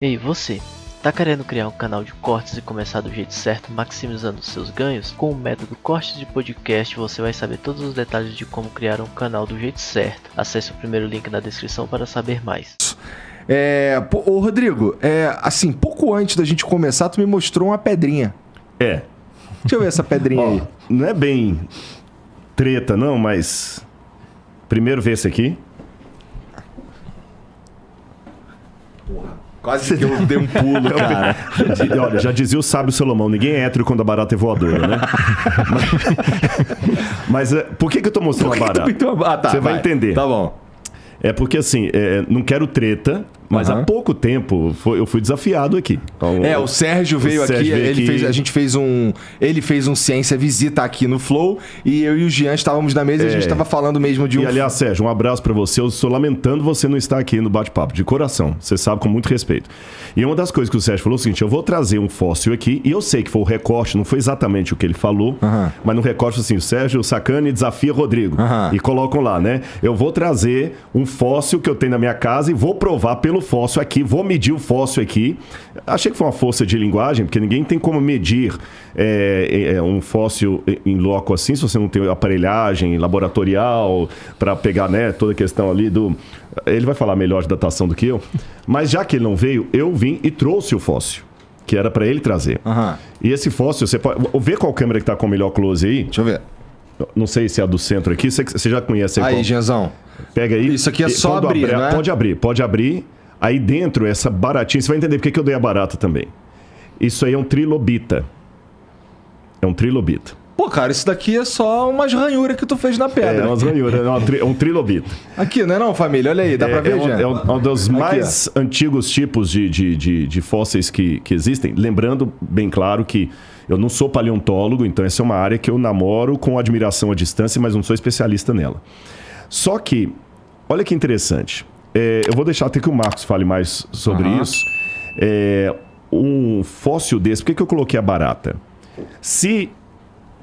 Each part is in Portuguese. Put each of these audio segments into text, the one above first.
Ei, você, tá querendo criar um canal de cortes e começar do jeito certo, maximizando seus ganhos? Com o método Cortes de Podcast, você vai saber todos os detalhes de como criar um canal do jeito certo. Acesse o primeiro link na descrição para saber mais. Ô Rodrigo, assim, pouco antes da gente começar, tu me mostrou uma pedrinha. É. Deixa eu ver essa pedrinha aí. Não é bem treta, não, mas... Primeiro vê esse aqui. Quase que eu dei um pulo, cara. Olha, já dizia o sábio Salomão, ninguém é hétero quando a barata é voadora, né? Mas por que eu tô mostrando a barata? Você vai entender. Tá bom. É porque assim, não quero treta, mas há pouco tempo eu fui desafiado aqui. O Sérgio veio aqui, ele fez um Ciência Visita aqui no Flow, e eu e o Jean estávamos na mesa e a gente estava falando mesmo de um... E aliás, Sérgio, um abraço pra você. Eu estou lamentando você não estar aqui no bate-papo, de coração. Você sabe, com muito respeito. E uma das coisas que o Sérgio falou é o seguinte, eu vou trazer um fóssil aqui, e eu sei que foi o recorte, não foi exatamente o que ele falou, mas no recorte assim, o Sérgio Sacani desafia Rodrigo. E colocam lá, né? Eu vou trazer um fóssil que eu tenho na minha casa e vou provar pelo fóssil aqui, vou medir o fóssil aqui. Achei que foi uma força de linguagem, porque ninguém tem como medir um fóssil em loco assim, se você não tem aparelhagem laboratorial para pegar, né, toda a questão ali do... Ele vai falar melhor de datação do que eu, mas já que ele não veio, eu vim e trouxe o fóssil, que era para ele trazer. E esse fóssil, você pode... Vê qual câmera que tá com o melhor close aí. Deixa eu ver. Não sei se é a do centro aqui, você já conhece aí. Aí, Gianzão. Pega aí. Isso aqui é só abrir, né? Pode abrir. Aí dentro, essa baratinha, você vai entender porque que eu dei a barata também. Isso aí é um trilobita. É um trilobita. Pô, cara, isso daqui é só umas ranhuras que tu fez na pedra. É umas ranhuras, é um trilobita. Aqui, não é não, família? Olha aí, dá pra ver, gente? É um dos mais antigos tipos de fósseis que existem. Lembrando, bem claro, que eu não sou paleontólogo, então essa é uma área que eu namoro com admiração à distância, mas não sou especialista nela. Só que, olha que interessante. Eu vou deixar até que o Marcos fale mais sobre isso. Um fóssil desse, por que eu coloquei a barata? Se,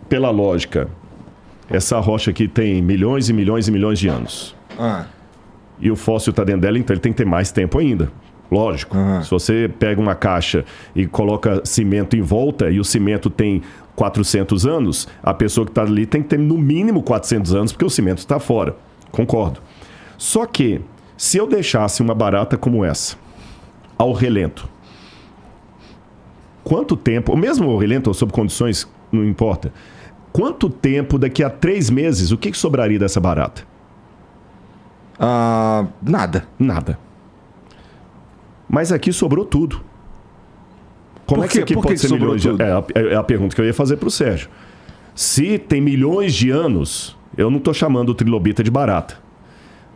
pela lógica, essa rocha aqui tem milhões e milhões e milhões de anos, e o fóssil está dentro dela, então ele tem que ter mais tempo ainda. Lógico. Se você pega uma caixa e coloca cimento em volta, e o cimento tem 400 anos, a pessoa que está ali tem que ter no mínimo 400 anos, porque o cimento está fora. Concordo. Só que, se eu deixasse uma barata como essa, ao relento, quanto tempo, ou mesmo ao relento ou sob condições, não importa, quanto tempo, daqui a 3 meses, o que sobraria dessa barata? Nada. Nada. Mas aqui sobrou tudo. Como é que isso aqui pode ser milhões de anos? É a pergunta que eu ia fazer para o Sérgio. Se tem milhões de anos, eu não estou chamando o trilobita de barata,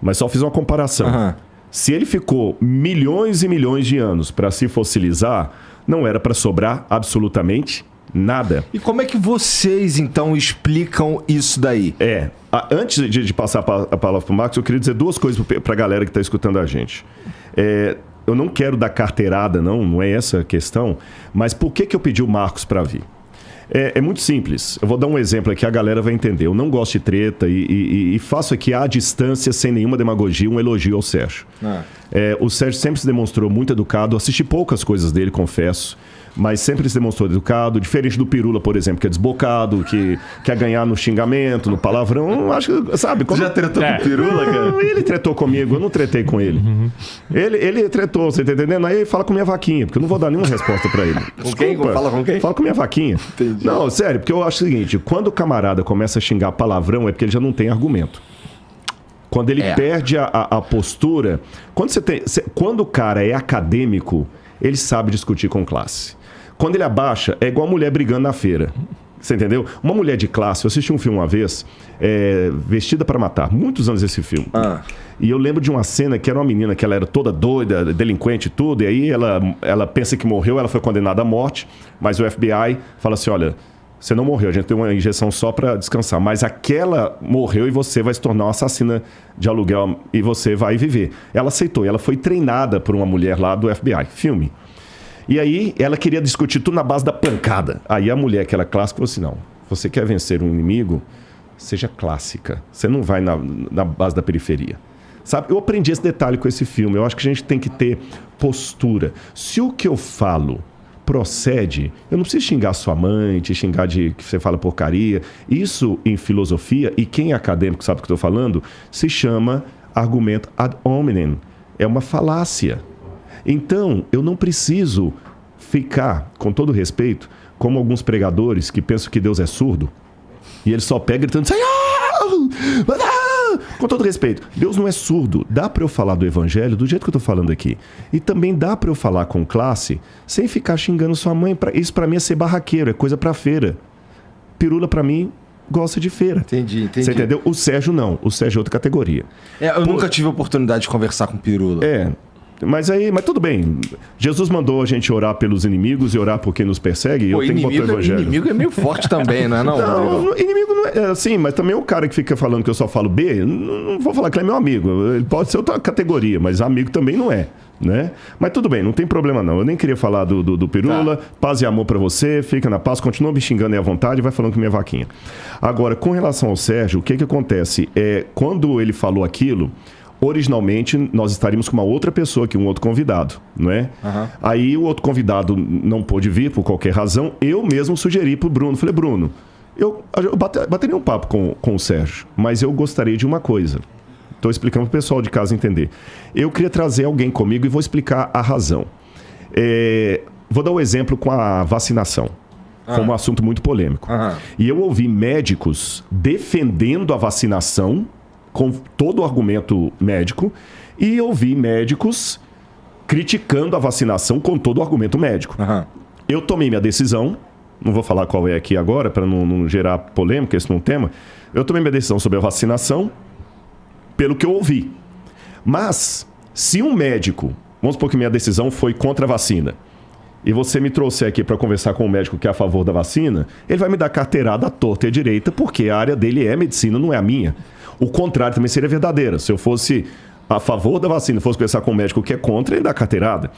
mas só fiz uma comparação. Se ele ficou milhões e milhões de anos para se fossilizar, não era para sobrar absolutamente nada. E como é que vocês, então, explicam isso daí? Antes de passar a palavra para o Marcos, eu queria dizer 2 coisas para a galera que está escutando a gente. Eu não quero dar carteirada, não é essa a questão, mas por que eu pedi o Marcos para vir? É muito simples. Eu vou dar um exemplo aqui, a galera vai entender. Eu não gosto de treta e faço aqui à distância, sem nenhuma demagogia, um elogio ao Sérgio. O Sérgio sempre se demonstrou muito educado. Assisti poucas coisas dele, confesso, mas sempre se demonstrou educado, diferente do Pirula, por exemplo, que é desbocado, que quer ganhar no xingamento, no palavrão. Acho que, sabe... Você já tretou com o Pirula, cara? Ele tretou comigo, eu não tretei com ele. Ele tretou, você tá entendendo? Aí fala com minha vaquinha, porque eu não vou dar nenhuma resposta pra ele. Com quem? Fala com quem? Fala com minha vaquinha. Entendi. Não, sério, porque eu acho o seguinte, quando o camarada começa a xingar palavrão, é porque ele já não tem argumento. Quando ele perde a postura... Quando o cara é acadêmico, ele sabe discutir com classe. Quando ele abaixa, é igual a mulher brigando na feira. Você entendeu? Uma mulher de classe, eu assisti um filme uma vez, Vestida para Matar, muitos anos esse filme. E eu lembro de uma cena que era uma menina que ela era toda doida, delinquente e tudo, e aí ela pensa que morreu, ela foi condenada à morte, mas o FBI fala assim, olha, você não morreu, a gente tem uma injeção só para descansar, mas aquela morreu e você vai se tornar uma assassina de aluguel e você vai viver. Ela aceitou, e ela foi treinada por uma mulher lá do FBI. Filme. E aí, ela queria discutir tudo na base da pancada. Aí a mulher, que era clássica, falou assim, não, você quer vencer um inimigo, seja clássica. Você não vai na base da periferia. Sabe? Eu aprendi esse detalhe com esse filme. Eu acho que a gente tem que ter postura. Se o que eu falo procede, eu não preciso xingar sua mãe, te xingar de que você fala porcaria. Isso, em filosofia, e quem é acadêmico sabe o que eu estou falando, se chama argumento ad hominem. É uma falácia. Então, eu não preciso ficar, com todo respeito, como alguns pregadores que pensam que Deus é surdo, e ele só pega gritando, com todo respeito, Deus não é surdo. Dá para eu falar do evangelho do jeito que eu tô falando aqui. E também dá para eu falar com classe sem ficar xingando sua mãe. Isso para mim é ser barraqueiro, é coisa para feira. Pirula para mim gosta de feira. Entendi. Você entendeu? O Sérgio não. O Sérgio é outra categoria. Eu nunca tive a oportunidade de conversar com Pirula. Mas tudo bem. Jesus mandou a gente orar pelos inimigos e orar por quem nos persegue. E eu tenho que botar o evangelho. Inimigo é meio forte também, não é? Não, inimigo não é assim, mas também o cara que fica falando que eu só falo B, não vou falar que ele é meu amigo. Ele pode ser outra categoria, mas amigo também não é. Né? Mas tudo bem, não tem problema não. Eu nem queria falar do Pirula. Tá. Paz e amor pra você, fica na paz, continua me xingando aí à vontade e vai falando com minha vaquinha. Agora, com relação ao Sérgio, o que acontece? Quando ele falou aquilo, originalmente nós estaríamos com uma outra pessoa aqui, um outro convidado, não é? Uhum. Aí o outro convidado não pôde vir por qualquer razão. Eu mesmo sugeri pro Bruno. Falei, Bruno, eu bateria um papo com o Sérgio, mas eu gostaria de uma coisa. Estou explicando para o pessoal de casa entender. Eu queria trazer alguém comigo e vou explicar a razão. Vou dar um exemplo com a vacinação. Foi um assunto muito polêmico. E eu ouvi médicos defendendo a vacinação com todo o argumento médico e ouvi médicos criticando a vacinação com todo o argumento médico. Eu tomei minha decisão, não vou falar qual é aqui agora para não gerar polêmica, esse não é um tema. Eu tomei minha decisão sobre a vacinação pelo que eu ouvi. Mas, se um médico, vamos supor que minha decisão foi contra a vacina, e você me trouxer aqui para conversar com um médico que é a favor da vacina, ele vai me dar carteirada à torta e à direita, porque a área dele é medicina, não é a minha. O contrário também seria verdadeiro. Se eu fosse a favor da vacina, fosse conversar com um médico que é contra, ele dá carteirada.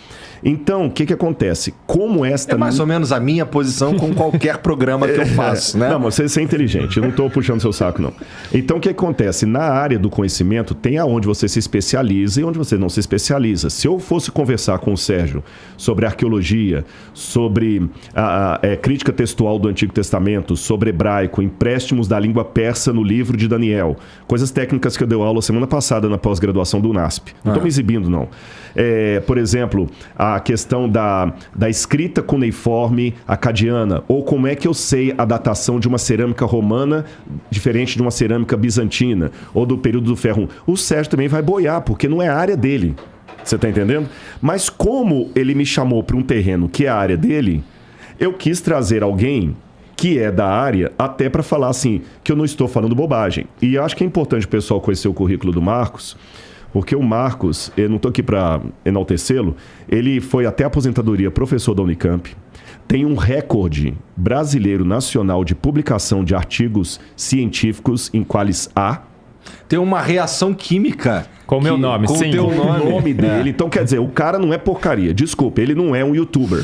Então, o que acontece? Como esta... É mais ou menos a minha posição com qualquer programa que eu faço, né? Não, mas você é inteligente, eu não estou puxando seu saco, não. Então, o que acontece? Na área do conhecimento, tem aonde você se especializa e onde você não se especializa. Se eu fosse conversar com o Sérgio sobre arqueologia, sobre a crítica textual do Antigo Testamento, sobre hebraico, empréstimos da língua persa no livro de Daniel, coisas técnicas que eu dei aula semana passada na pós-graduação do UNASP. Não estou me exibindo, não. Por exemplo, a questão da escrita cuneiforme acadiana, ou como é que eu sei a datação de uma cerâmica romana diferente de uma cerâmica bizantina, ou do período do ferro. O Sérgio também vai boiar, porque não é a área dele. Você está entendendo? Mas como ele me chamou para um terreno que é a área dele, eu quis trazer alguém que é da área, até para falar assim, que eu não estou falando bobagem. E eu acho que é importante o pessoal conhecer o currículo do Marcos, porque o Marcos, eu não estou aqui para enaltecê-lo, ele foi até a aposentadoria professor da Unicamp, tem um recorde brasileiro nacional de publicação de artigos científicos em Qualis A. Tem uma reação química. Com o meu nome, com sim. Com o nome dele. Então, quer dizer, o cara não é porcaria. Desculpa, ele não é um youtuber.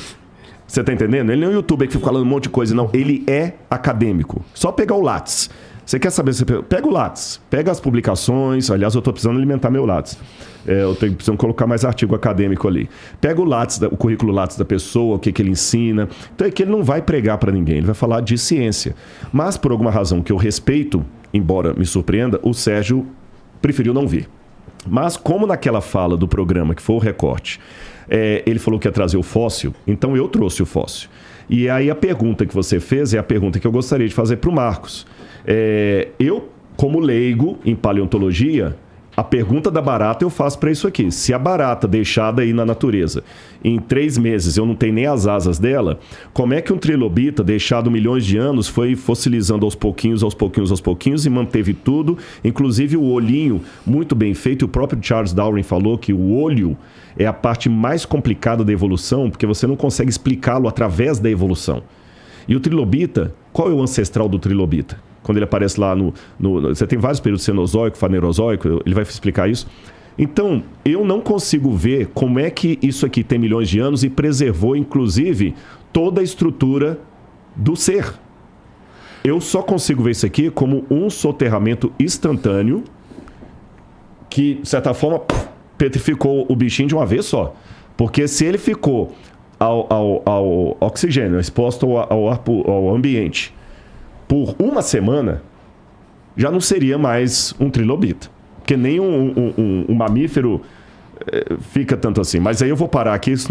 Você tá entendendo? Ele não é um youtuber que fica falando um monte de coisa, não. Ele é acadêmico. Só pegar o Lattes. Você quer saber? Pega o Lattes, pega as publicações. Aliás, eu estou precisando alimentar meu Lattes. Eu tenho precisando colocar mais artigo acadêmico ali. Pega o Lattes, o currículo Lattes da pessoa, o que ele ensina. Então é que ele não vai pregar para ninguém, ele vai falar de ciência. Mas por alguma razão que eu respeito, embora me surpreenda, o Sérgio preferiu não vir. Mas como naquela fala do programa, que foi o recorte, ele falou que ia trazer o fóssil, então eu trouxe o fóssil. E aí a pergunta que você fez é a pergunta que eu gostaria de fazer para o Marcos. Eu, como leigo em paleontologia, a pergunta da barata eu faço para isso aqui. Se a barata deixada aí na natureza, em 3 meses eu não tenho nem as asas dela, como é que um trilobita deixado milhões de anos foi fossilizando aos pouquinhos e manteve tudo, inclusive o olhinho muito bem feito. O próprio Charles Darwin falou que o olho é a parte mais complicada da evolução, porque você não consegue explicá-lo através da evolução. E o trilobita, qual é o ancestral do trilobita? Quando ele aparece lá você tem vários períodos, cenozoico, fanerozoico, ele vai explicar isso. Então, eu não consigo ver como é que isso aqui tem milhões de anos e preservou, inclusive, toda a estrutura do ser. Eu só consigo ver isso aqui como um soterramento instantâneo que, de certa forma, petrificou o bichinho de uma vez só. Porque se ele ficou ao oxigênio, exposto ao ambiente, por uma semana, já não seria mais um trilobita. Porque nem um mamífero fica tanto assim. Mas aí eu vou parar aqui, senão